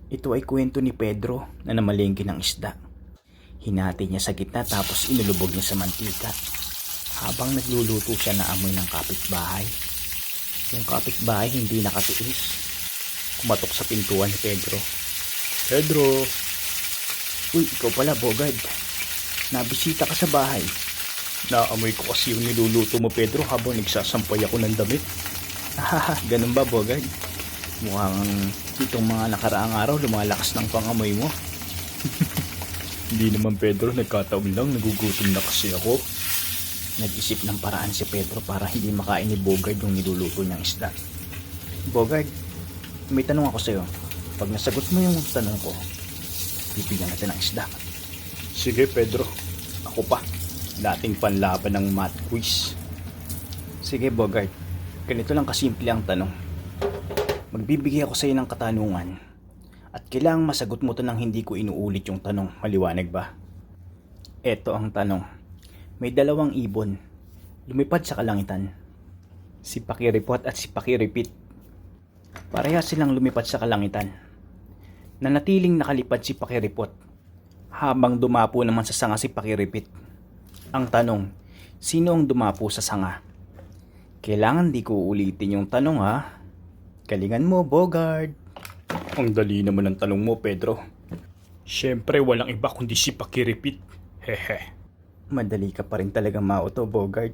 Ito ay kwento ni Pedro na namalengke ng isda. Hinati niya sa gitna tapos inulubog niya sa mantika. Habang nagluluto siya na amoy ng kapitbahay. Yung kapitbahay hindi nakatiis. Kumatok sa pintuan ni Pedro. Pedro! Uy, ikaw pala, Bogard. Nabisita ka sa bahay. Naamoy ko kasi yung niluluto mo, Pedro, habang nagsasampay ako ng damit. Ah, ganun ba, Bogard? Mukhang itong mga nakaraang araw lumalakas ng pangamoy mo. Hindi naman, Pedro, nagkataon lang, nagugutom na kasi ako. Nag-isip ng paraan si Pedro para hindi makain ni Bogard yung niluluto niyang isda. Bogard, may tanong ako sa'yo. Pag nasagot mo yung tanong ko, bibigyan natin ng isda. Sige, Pedro. Ako pa. Dating panlaban ng math quiz. Sige, Bogard. Ganito lang kasimple ang tanong. Magbibigay ako sa'yo ng katanungan. At kailangang masagot mo to nang hindi ko inuulit yung tanong. Maliwanag ba? Eto ang tanong. May dalawang ibon. Lumipad sa kalangitan. Si Pakiripot at si Pakiripit. Pareha silang lumipad sa kalangitan. Nanatiling nakalipad si Pakiripot. Habang dumapo naman sa sanga si Pakiripit. Ang tanong, sino ang dumapo sa sanga? Kailangan di ko ulitin yung tanong ha. Galingan mo, Bogard. Ang dali naman ang tanong mo, Pedro. Siyempre walang iba kundi si Pakiripit. Hehe. Madali ka pa rin talaga mauto, Bogard.